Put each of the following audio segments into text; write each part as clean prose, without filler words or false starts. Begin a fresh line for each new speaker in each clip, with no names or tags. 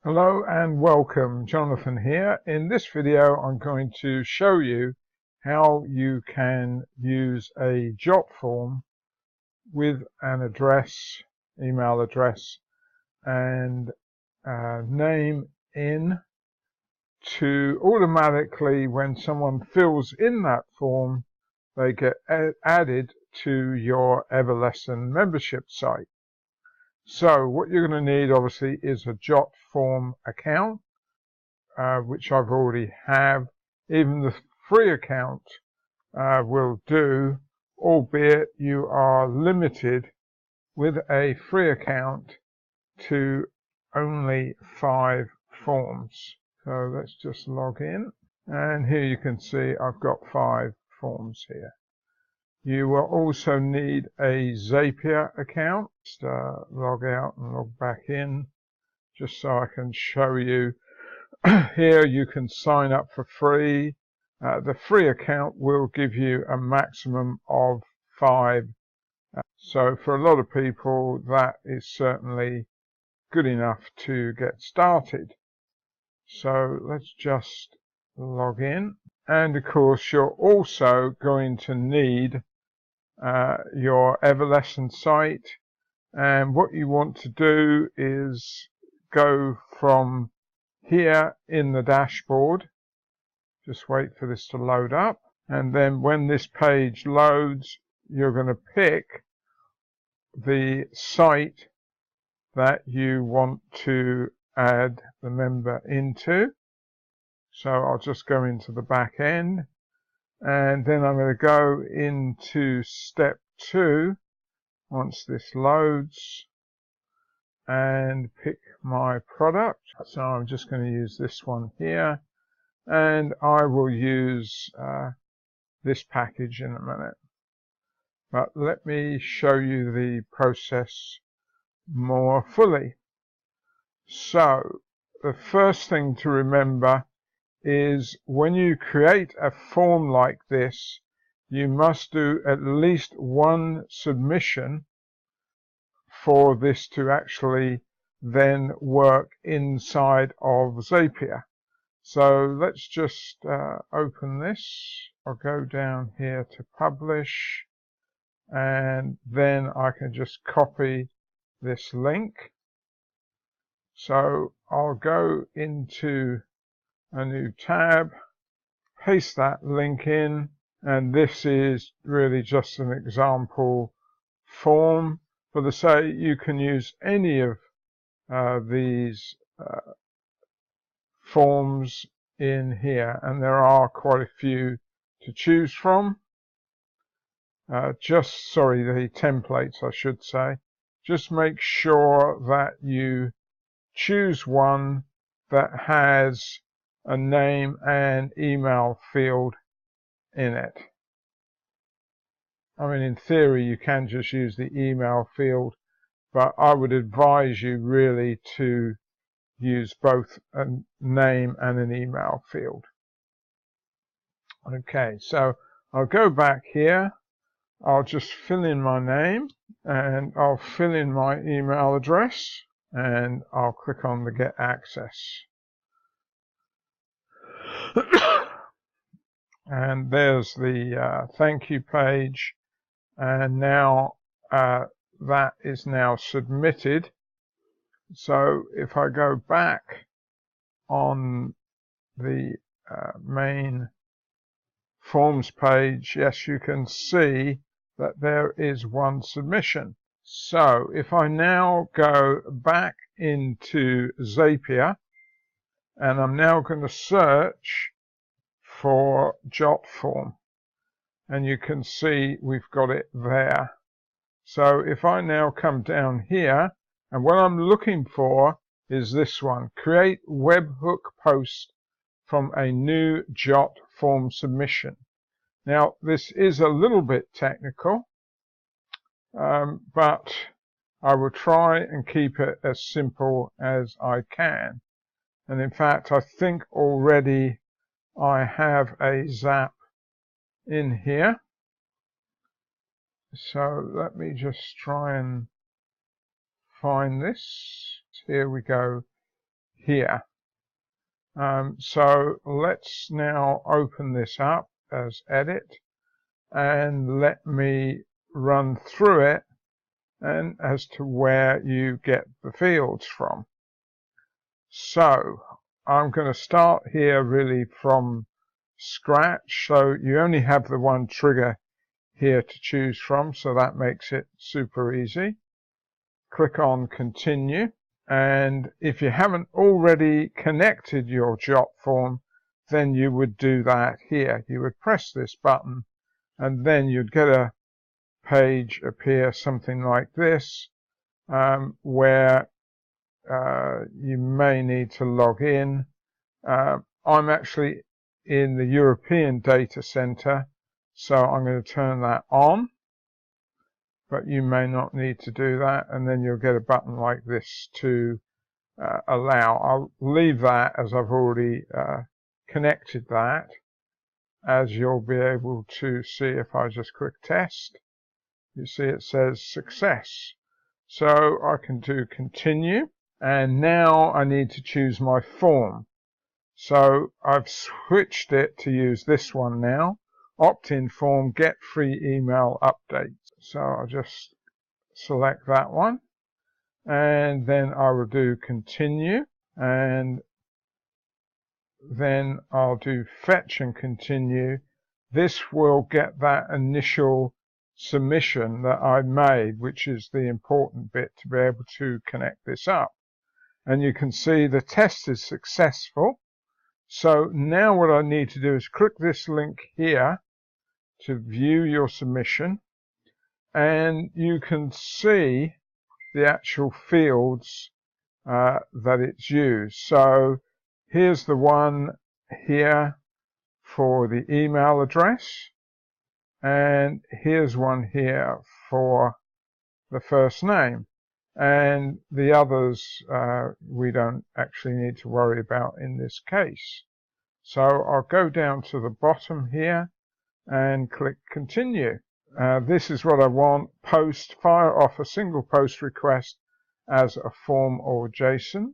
Hello and welcome, Jonathan here. In this video I'm going to show you how you can use a Jotform with an address, email address and name in to automatically, when someone fills in that form, they get added to your EverLesson membership site. So what you're going to need obviously is a Jotform account, which I've already have. Even the free account will do, albeit you are limited with a free account to only 5 forms. So let's just log in, and here you can see I've got 5 forms here. You will also need a Zapier account. Just log out and log back in, just so I can show you. Here you can sign up for free. The free account will give you a maximum of 5. So for a lot of people that is certainly good enough to get started. So let's just log in. And of course you're also going to need your EverLesson site, and what you want to do is go from here in the dashboard. Just wait for this to load up, and then when this page loads you're going to pick the site that you want to add the member into. So I'll just go into the back end, and then I'm going to go into step 2 once this loads and pick my product. So I'm just going to use this one here, and I will use this package in a minute. But let me show you the process more fully. So the first thing to remember is when you create a form like this, you must do at least one submission for this to actually then work inside of Zapier. So let's just open this. I'll go down here to publish, and then I can just copy this link. So I'll go into a new tab, paste that link in, and this is really just an example form. For the sake, you can use any of these forms in here, and there are quite a few to choose from. The templates I should say. Just make sure that you choose one that has a name and email field in it. I mean, in theory you can just use the email field, but I would advise you really to use both a name and an email field. Okay, so I'll go back here. I'll just fill in my name, and I'll fill in my email address, and I'll click on the Get Access. And there's the thank you page, and now that is now submitted. So if I go back on the main forms page, yes, you can see that there is one submission. So if I now go back into Zapier, and I'm now going to search for Jotform, and you can see we've got it there. So if I now come down here, and what I'm looking for is this one, create webhook post from a new Jotform submission. Now this is a little bit technical, but I will try and keep it as simple as I can. And in fact, I think already I have a zap in here. So let me just try and find this. Here we go. here. So let's now open this up as edit, and let me run through it and as to where you get the fields from. So I'm going to start here really from scratch. So you only have the one trigger here to choose from, so that makes it super easy. Click on continue, and if you haven't already connected your Jotform, then you would do that here. You would press this button and then you'd get a page appear something like this, where you may need to log in. I'm actually in the European data center, so I'm going to turn that on, but you may not need to do that, and then you'll get a button like this to allow. I'll leave that as I've already connected that, as you'll be able to see if I just click test. You see it says success. So I can do continue, and now I need to choose my form. So I've switched it to use this one now. Opt-in form, get free email updates. So I'll just select that one, and then I will do continue, and then I'll do fetch and continue. This will get that initial submission that I made, which is the important bit to be able to connect this up. And you can see the test is successful. So now what I need to do is click this link here to view your submission, and you can see the actual fields that it's used. So here's the one here for the email address, and here's one here for the first name, and the others we don't actually need to worry about in this case. So I'll go down to the bottom here and click continue. This is what I want. Post, fire off a single post request as a form or JSON.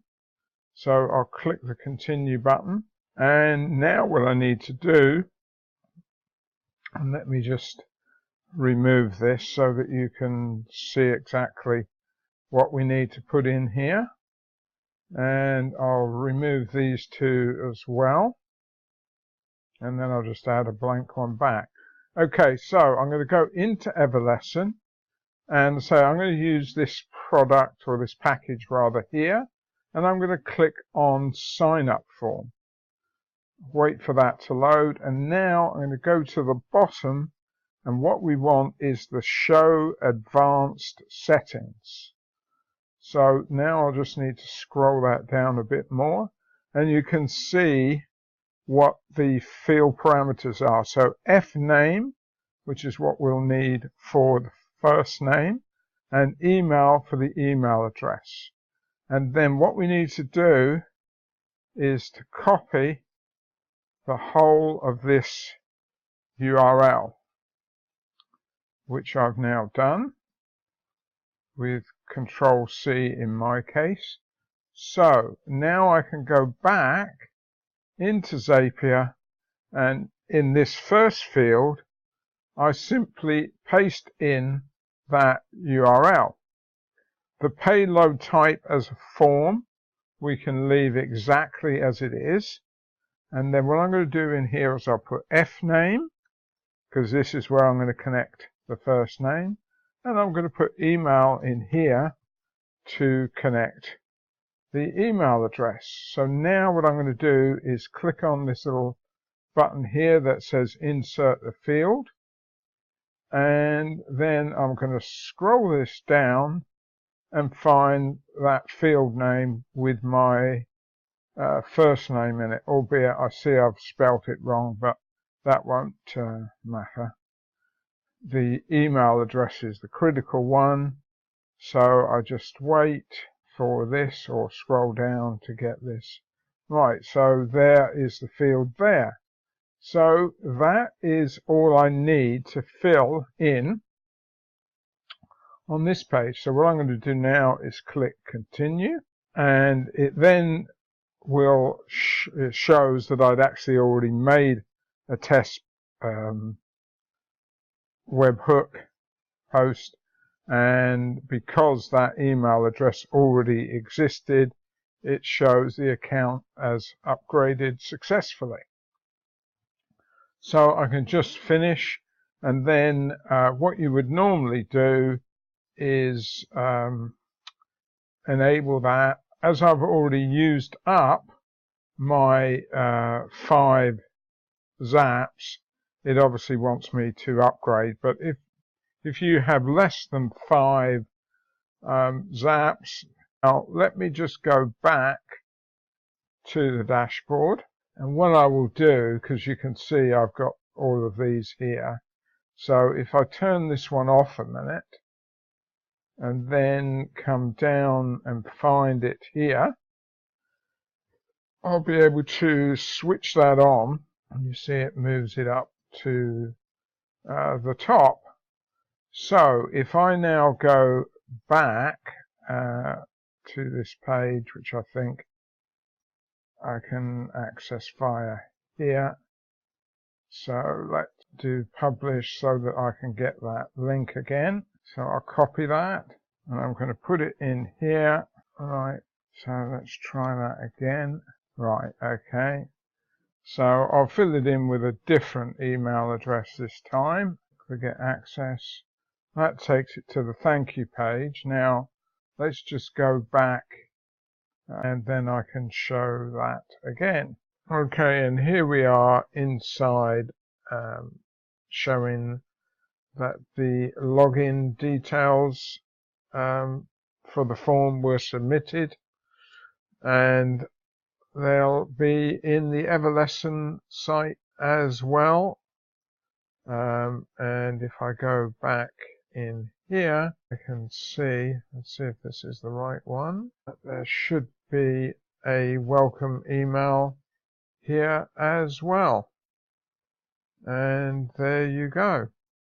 So I'll click the continue button, and now what I need to do, and let me just remove this so that you can see exactly what we need to put in here, and I'll remove these two as well, and then I'll just add a blank one back. Okay, so I'm going to go into EverLesson, and so I'm going to use this product, or this package rather, here, and I'm going to click on sign up form. Wait for that to load, and now I'm going to go to the bottom, and what we want is the show advanced settings. So now I'll just need to scroll that down a bit more, and you can see what the field parameters are. So fname, which is what we'll need for the first name, and email for the email address. And then what we need to do is to copy the whole of this URL, which I've now done with Control-C in my case. So now I can go back into Zapier, and in this first field I simply paste in that URL. The payload type as a form we can leave exactly as it is, and then what I'm going to do in here is I'll put fname, because this is where I'm going to connect the first name, and I'm going to put email in here to connect the email address. So now what I'm going to do is click on this little button here that says insert a field, and then I'm going to scroll this down and find that field name with my first name in it, albeit I see I've spelt it wrong, but that won't matter. The email address is the critical one, so I just wait for this, or scroll down to get this. Right, so there is the field there. So that is all I need to fill in on this page. So what I'm going to do now is click continue, and it then it shows that I'd actually already made a test webhook post, and because that email address already existed, it shows the account as upgraded successfully. So I can just finish, and then what you would normally do is enable that. As I've already used up my 5 zaps, it obviously wants me to upgrade, but if you have less than 5 zaps, now let me just go back to the dashboard, and what I will do, because you can see I've got all of these here, so if I turn this one off a minute and then come down and find it here, I'll be able to switch that on, and you see it moves it up to the top. So if I now go back to this page, which I think I can access via here, so let's do publish so that I can get that link again. So I'll copy that, and I'm going to put it in here. Right, so let's try that again. Right, okay. So I'll fill it in with a different email address this time. We get access. That takes it to the thank you page. Now let's just go back, and then I can show that again. Okay, and here we are inside, showing that the login details for the form were submitted, and they'll be in the EverLesson site as well. And if I go back in here, I can see, let's see if this is the right one. There should be a welcome email here as well. And there you go.